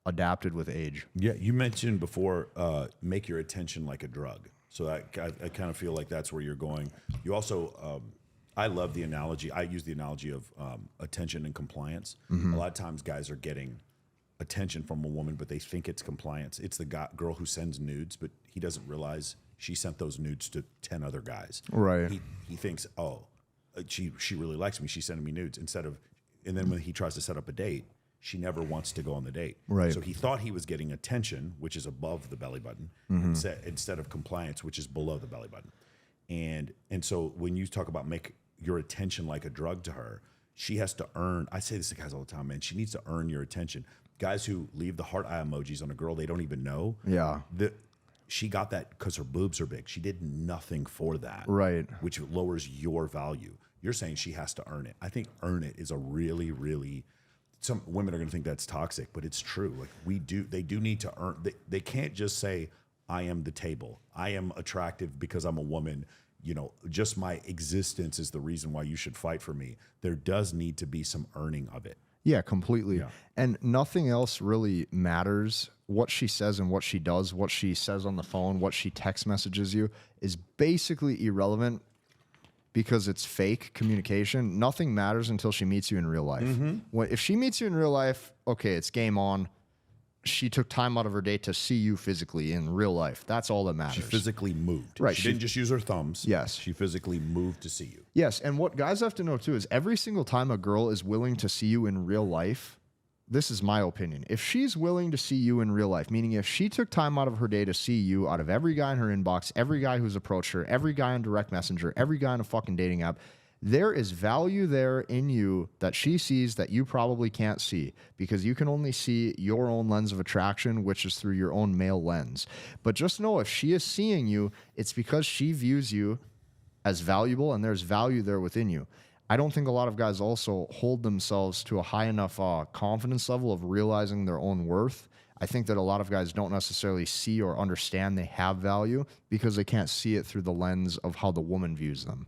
adapted with age. Yeah, you mentioned before, make your attention like a drug. So I kind of feel like that's where you're going. You also, I love the analogy. I use the analogy of attention and compliance. A lot of times guys are getting attention from a woman, but they think it's compliance. It's the girl who sends nudes, but he doesn't realize she sent those nudes to 10 other guys. Right. He thinks, oh, she really likes me. She's sending me nudes and then when he tries to set up a date, she never wants to go on the date. Right. So he thought he was getting attention, which is above the belly button, instead of compliance, which is below the belly button. And so when you talk about make your attention like a drug to her, she has to earn. I say this to guys all the time, man. She needs to earn your attention. Guys who leave the heart eye emojis on a girl they don't even know. Yeah. She got that because her boobs are big. She did nothing for that. Right. Which lowers your value. You're saying she has to earn it. I think earn it is a really, really, some women are going to think that's toxic, but it's true. Like they do need to earn. They can't just say, I am the table. I am attractive because I'm a woman. You know, just my existence is the reason why you should fight for me. There does need to be some earning of it. Yeah, completely. Yeah. And nothing else really matters. What she says and what she does, what she says on the phone, what she text messages you is basically irrelevant because it's fake communication. Nothing matters until she meets you in real life. If she meets you in real life, okay, it's game on. She took time out of her day to see you physically in real life. That's all that matters. She physically moved. Right. She didn't just use her thumbs. Yes. She physically moved to see you. Yes, and what guys have to know too is every single time a girl is willing to see you in real life, this is my opinion. If she's willing to see you in real life, meaning if she took time out of her day to see you out of every guy in her inbox, every guy who's approached her, every guy on direct messenger, every guy on a fucking dating app, there is value there in you that she sees that you probably can't see because you can only see your own lens of attraction, which is through your own male lens. But just know if she is seeing you, it's because she views you as valuable and there's value there within you. I don't think a lot of guys also hold themselves to a high enough confidence level of realizing their own worth. I think that a lot of guys don't necessarily see or understand they have value because they can't see it through the lens of how the woman views them.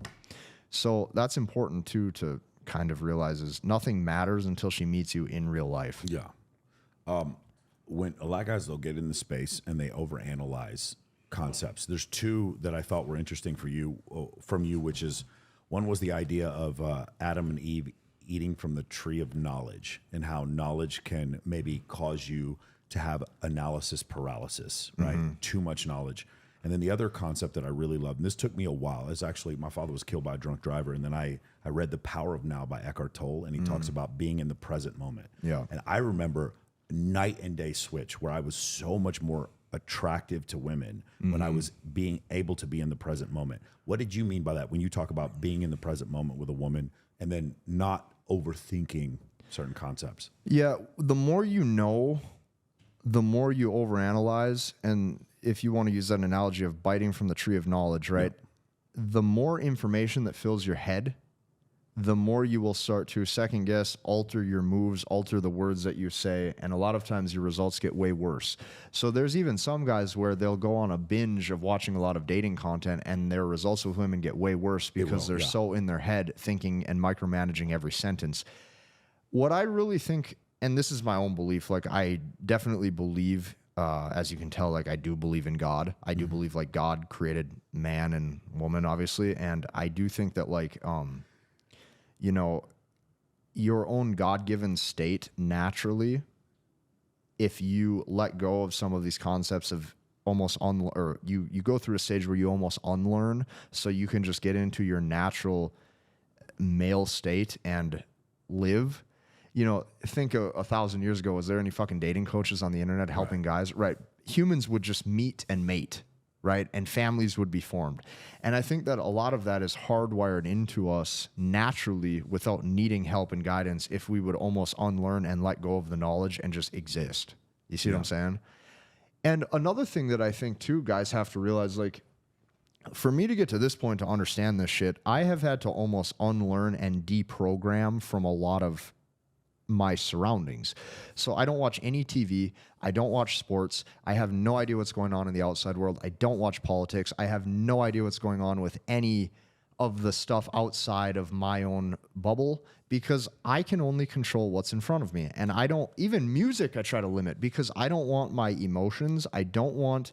So that's important too to kind of realize is nothing matters until she meets you in real life. Yeah. When a lot of guys, they'll get in the space and they overanalyze concepts. There's two that I thought were interesting from you, which is one was the idea of Adam and Eve eating from the tree of knowledge and how knowledge can maybe cause you to have analysis paralysis, right? Too much knowledge. And then the other concept that I really love, and this took me a while, is actually my father was killed by a drunk driver, and then I read The Power of Now by Eckhart Tolle, and he talks about being in the present moment. Yeah. And I remember night and day switch where I was so much more attractive to women when I was being able to be in the present moment. What did you mean by that when you talk about being in the present moment with a woman and then not overthinking certain concepts? Yeah, the more you know, the more you overanalyze, and if you want to use that analogy of biting from the tree of knowledge, right? Yeah. The more information that fills your head, the more you will start to second guess, alter your moves, alter the words that you say, and a lot of times your results get way worse. So there's even some guys where they'll go on a binge of watching a lot of dating content and their results with women get way worse because they're so in their head thinking and micromanaging every sentence. What I really think, and this is my own belief, like I definitely believe, as you can tell, like I do believe in God. I do believe like God created man and woman, obviously. And I do think that like, you know, your own God-given state naturally, if you let go of some of these concepts of almost or you go through a stage where you almost unlearn so you can just get into your natural male state and live. You know, think 1,000 years ago, was there any fucking dating coaches on the internet helping guys? Right. Humans would just meet and mate, right? And families would be formed. And I think that a lot of that is hardwired into us naturally without needing help and guidance if we would almost unlearn and let go of the knowledge and just exist. You see what I'm saying? And another thing that I think too, guys have to realize, like, for me to get to this point to understand this shit, I have had to almost unlearn and deprogram from a lot of my surroundings. So I don't watch any TV. I don't watch sports. I have no idea what's going on in the outside world. I don't watch politics. I have no idea what's going on with any of the stuff outside of my own bubble because I can only control what's in front of me. And I don't, even music, I try to limit because I don't want my emotions. I don't want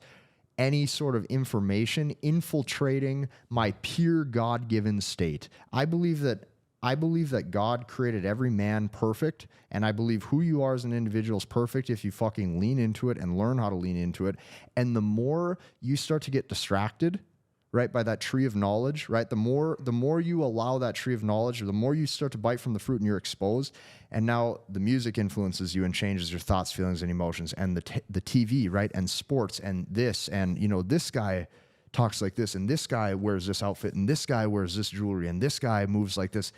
any sort of information infiltrating my pure God-given state. I believe that God created every man perfect, and I believe who you are as an individual is perfect if you fucking lean into it and learn how to lean into it. And the more you start to get distracted, right, by that tree of knowledge, right, the more you allow that tree of knowledge, or the more you start to bite from the fruit and you're exposed, and now the music influences you and changes your thoughts, feelings, and emotions, and the TV, right, and sports, and this, and, you know, this guy talks like this, and this guy wears this outfit, and this guy wears this jewelry, and this guy moves like this.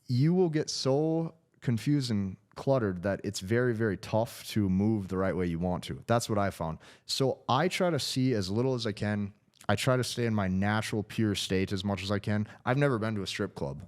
You will get so confused and cluttered that it's very, very tough to move the right way you want to. That's what I found. So I try to see as little as I can. I try to stay in my natural, pure state as much as I can. I've never been to a strip club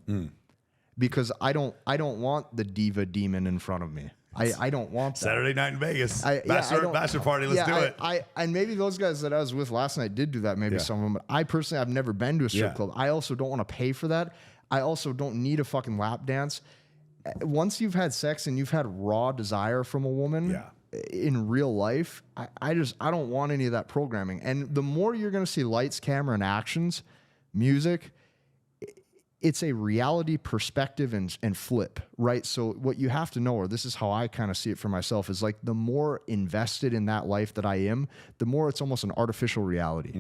because I don't want the diva demon in front of me. I don't want that. Saturday night in Vegas. Bachelor party. Let's do it. And maybe those guys that I was with last night did do that. Maybe some of them. But I personally, I've never been to a strip club. I also don't want to pay for that. I also don't need a fucking lap dance. Once you've had sex and you've had raw desire from a woman in real life, I don't want any of that programming. And the more you're going to see lights, camera, and actions, music, it's a reality perspective and flip, right? So what you have to know, or this is how I kind of see it for myself, is like the more invested in that life that I am, the more it's almost an artificial reality.